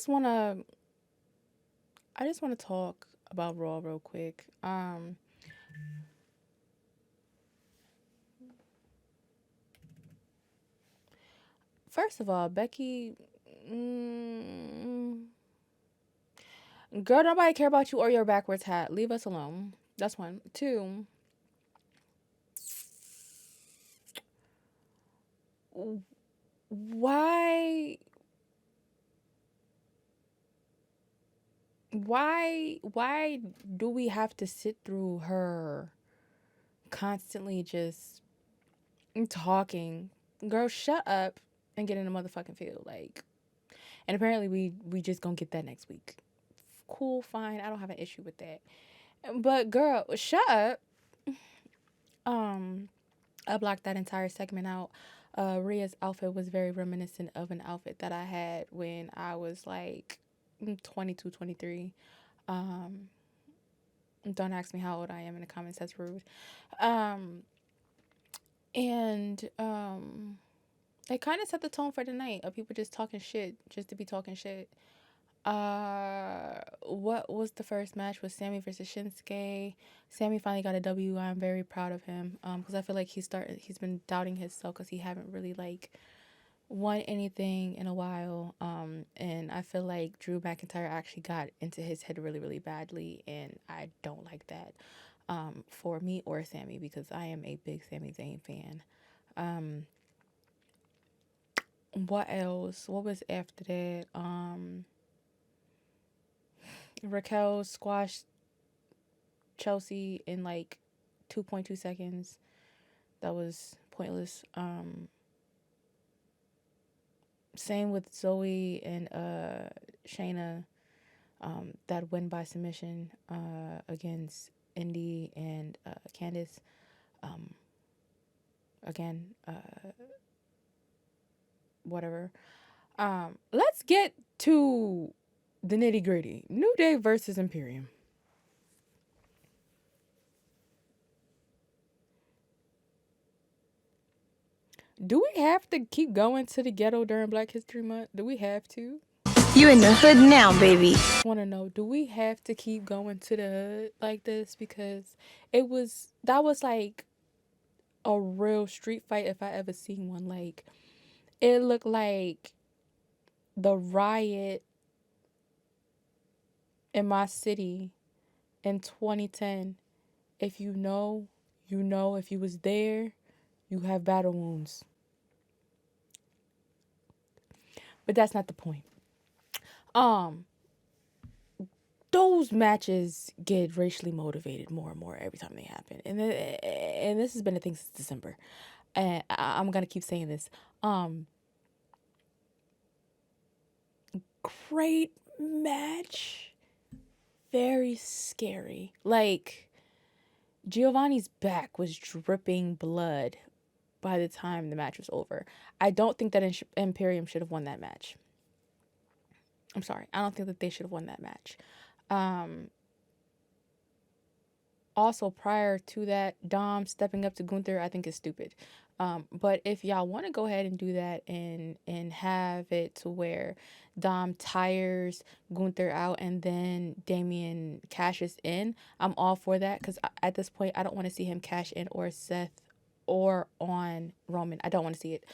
just wanna I just wanna talk about Raw real quick. First of all, Becky, mm, girl, nobody care about you or your backwards hat. Leave us alone. That's one. Two, why, why do we have to sit through her constantly just talking? Girl, shut up and get in the motherfucking field. Like, and apparently we just gonna get that next week. Cool, fine. I don't have an issue with that. But girl, shut up. Um, I blocked that entire segment out. Rhea's outfit was very reminiscent of an outfit that I had when I was like 22, 23. Um, don't ask me how old I am in the comments. That's rude. Um, and it kind of set the tone for the night of people just talking shit just to be talking shit. What was the first match? Was Sammy versus Shinsuke. Sammy finally got a W. I'm very proud of him. Because I feel like he's been doubting himself because he haven't really like won anything in a while. And I feel like Drew McIntyre actually got into his head really, really badly, and I don't like that. For me or Sammy, because I am a big Sami Zayn fan. Um, what else? What was after that? Raquel squashed Chelsea in like 2.2 seconds. That was pointless. Same with Zoe and Shayna. That win by submission against Indy and Candice. Um, again, whatever. Let's get to the nitty gritty. New Day versus Imperium. Do we have to keep going to the ghetto during Black History Month? Do we have to? You in the hood now, baby. Want to know, do we have to keep going to the hood like this? Because that was like a real street fight if I ever seen one. Like, it looked like the riot in my city in 2010. If you know, you know. If you was there, you have battle wounds. But that's not the point. Um, those matches get racially motivated more and more every time they happen, and this has been a thing since December, and I'm gonna keep saying this. Um, Great match, very scary. Like, Giovanni's back was dripping blood by the time the match was over. I don't think that Imperium should have won that match. I'm sorry, I don't think that they should have won that match. Um, Also, prior to that, Dom stepping up to Gunther, I think is stupid. But if y'all want to go ahead and do that and have it to where Dom tires Gunther out and then Damian cashes in, I'm all for that because at this point I don't want to see him cash in or Seth or on Roman. I don't want to see it.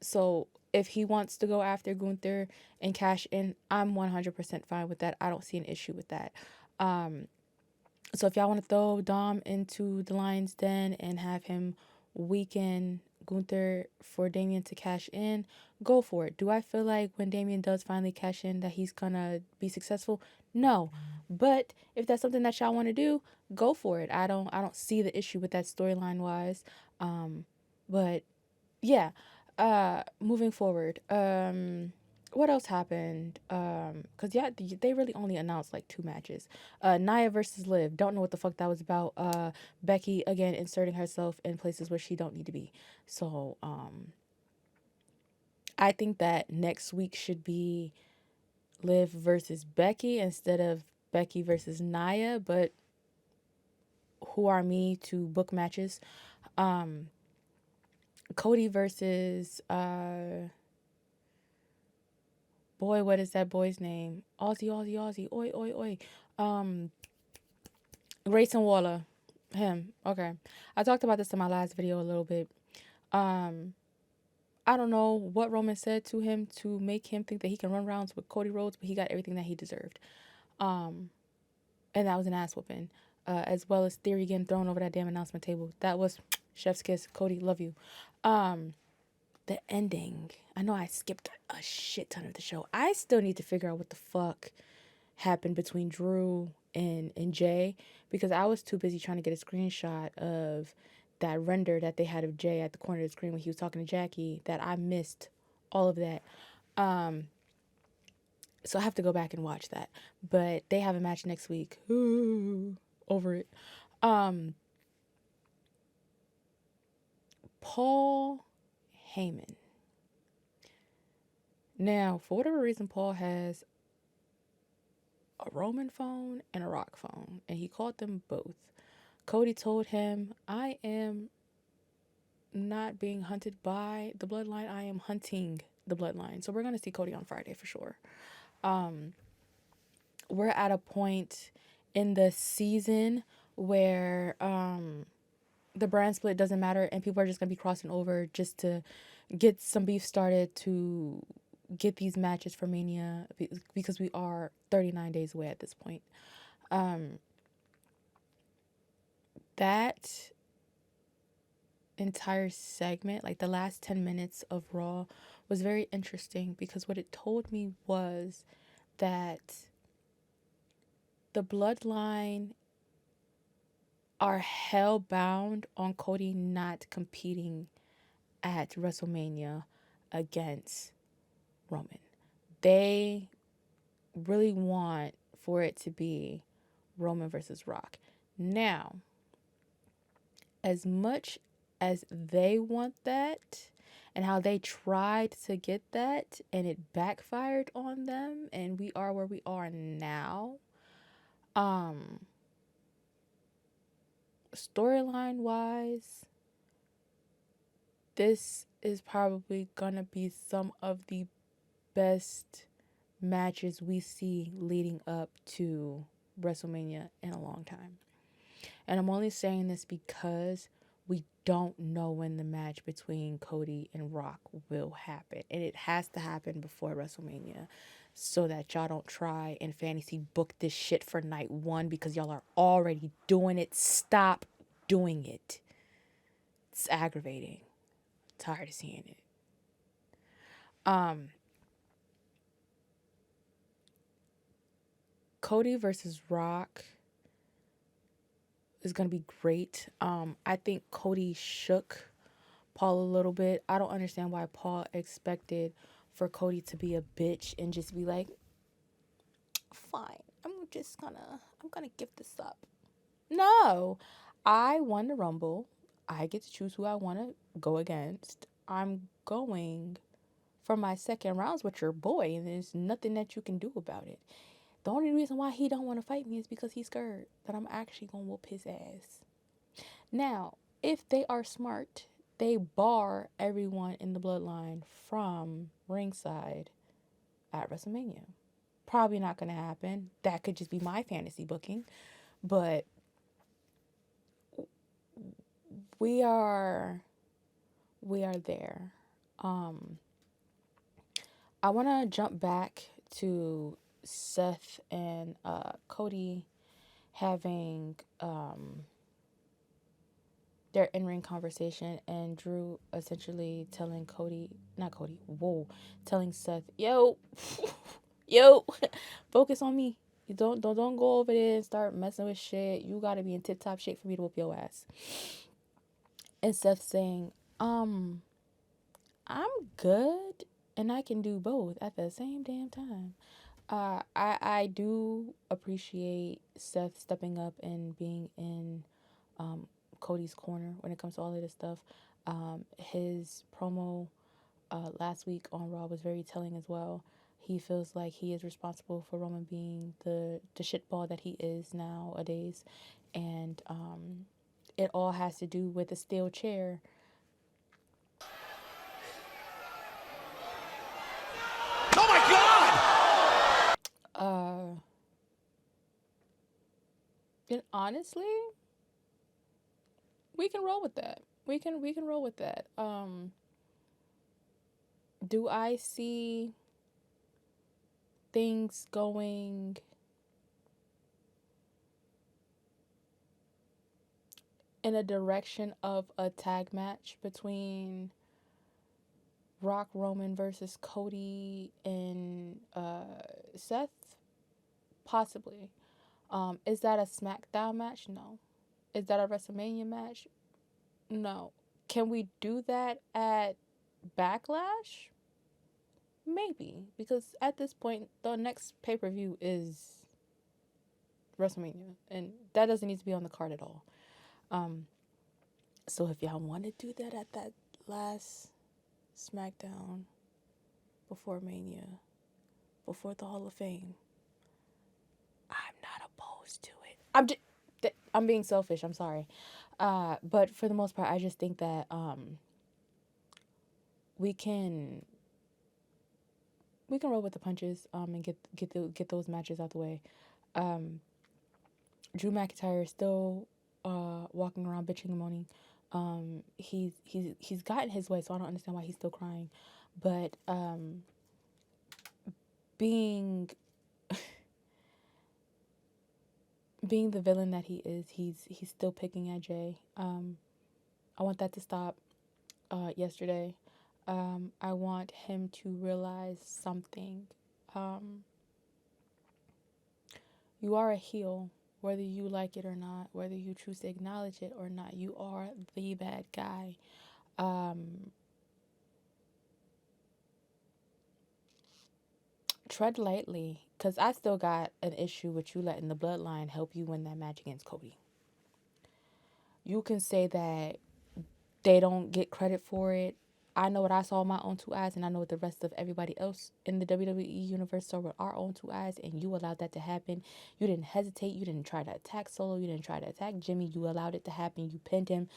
So if he wants to go after Gunther and cash in, I'm 100% fine with that. I don't see an issue with that. Um, so if y'all want to throw Dom into the Lion's Den and have him weaken Gunther for Damien to cash in, go for it. Do I feel like when Damien does finally cash in that he's gonna be successful? No. But if that's something that y'all want to do, go for it. I don't see the issue with that storyline wise. But yeah. Moving forward. What else happened? Cause yeah, they really only announced like two matches. Nia versus Liv. Don't know what the fuck that was about. Becky again inserting herself in places where she don't need to be. So I think that next week should be Liv versus Becky instead of Becky versus Nia. But who are me to book matches? Um, Cody versus boy, what is that boy's name? Aussie, Aussie, Aussie. Oi, oi, oi. Grayson Waller. Him. Okay. I talked about this in my last video a little bit. Um, I don't know what Roman said to him to make him think that he can run rounds with Cody Rhodes, but he got everything that he deserved. And that was an ass whooping. As well as Theory getting thrown over that damn announcement table. That was chef's kiss. Cody, love you. The ending. I know I skipped a shit ton of the show. I still need to figure out what the fuck happened between Drew and Jay, because I was too busy trying to get a screenshot of that render that they had of Jay at the corner of the screen when he was talking to Jackie that I missed all of that. So I have to go back and watch that. But they have a match next week. Ooh, over it. Paul Heyman. Now, for whatever reason, Paul has a Roman phone and a Rock phone, and he called them both. Cody told him, I am not being hunted by the bloodline, I am hunting the bloodline. So we're going to see Cody on Friday for sure. We're at a point in the season where the brand split doesn't matter and people are just going to be crossing over just to get some beef started to get these matches for Mania, because we are 39 days away at this point. That entire segment, like the last 10 minutes of Raw, was very interesting because what it told me was that the bloodline are hell bound on Cody not competing at WrestleMania against Roman. They really want for it to be Roman versus Rock. Now, as much as they want that and how they tried to get that and it backfired on them and we are where we are now, storyline wise, this is probably gonna be some of the best matches we see leading up to WrestleMania in a long time. And I'm only saying this because we don't know when the match between Cody and Rock will happen. And it has to happen before WrestleMania so that y'all don't try and fantasy book this shit for night one because y'all are already doing it. Stop doing it. It's aggravating. I'm tired of seeing it. Cody versus Rock is going to be great. I think Cody shook Paul a little bit. I don't understand why Paul expected for Cody to be a bitch and just be like, fine, I'm gonna give this up. No, I won the Rumble. I get to choose who I want to go against. I'm going for my second rounds with your boy, and there's nothing that you can do about it. The only reason why he don't want to fight me is because he's scared that I'm actually gonna whoop his ass. Now, if they are smart, they bar everyone in the bloodline from ringside at WrestleMania. Probably not going to happen. That could just be my fantasy booking. But we are there. I want to jump back to Seth and Cody having their in-ring conversation and Drew essentially telling telling Seth, yo, focus on me. You don't go over there and start messing with shit. You gotta be in tip-top shape for me to whoop your ass. And Seth saying, I'm good and I can do both at the same damn time. I do appreciate Seth stepping up and being in Cody's corner when it comes to all of this stuff. His promo last week on Raw was very telling as well. He feels like he is responsible for Roman being the shitball that he is nowadays. And it all has to do with a steel chair. Oh my God! honestly, we can roll with that. We can roll with that. Do I see things going in a direction of a tag match between Rock Roman versus Cody and Seth? Possibly. Is that a SmackDown match? No. Is that a WrestleMania match? No. Can we do that at Backlash? Maybe. Because at this point, the next pay per view is WrestleMania. And that doesn't need to be on the card at all. So if y'all want to do that at that last SmackDown before Mania, before the Hall of Fame, I'm not opposed to it. I'm being selfish. I'm sorry. But for the most part, I just think that we can roll with the punches and get those matches out the way. Drew McIntyre is still walking around bitching and moaning. He's gotten his way, so I don't understand why he's still crying. But being the villain that he is, he's still picking at Jay. I want that to stop. Yesterday, I want him to realize something. You are a heel, whether you like it or not, whether you choose to acknowledge it or not. You are the bad guy. Tread lightly, because I still got an issue with you letting the bloodline help you win that match against Cody. You can say that they don't get credit for it. I know what I saw with my own two eyes, and I know what the rest of everybody else in the WWE universe saw with our own two eyes, and you allowed that to happen. You didn't hesitate. You didn't try to attack Solo. You didn't try to attack Jimmy. You allowed it to happen. You pinned him.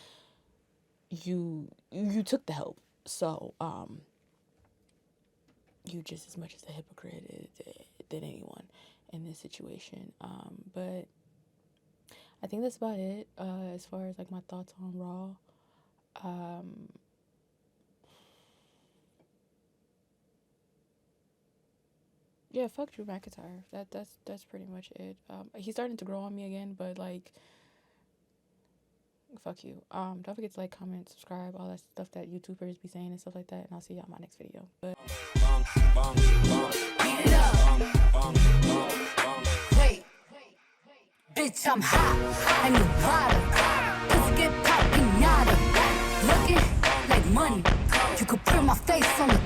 You took the help. So, you just as much as a hypocrite than anyone in this situation. But I think that's about it as far as like my thoughts on Raw. Yeah, fuck Drew McIntyre. That's pretty much it. He's starting to grow on me again, but like, fuck you. Don't forget to like, comment, subscribe, all that stuff that YouTubers be saying and stuff like that. And I'll see y'all in my next video. But wait, bitch, I'm hot. I need water. Let's get poppin' yada. Looking like money. You could print my face on the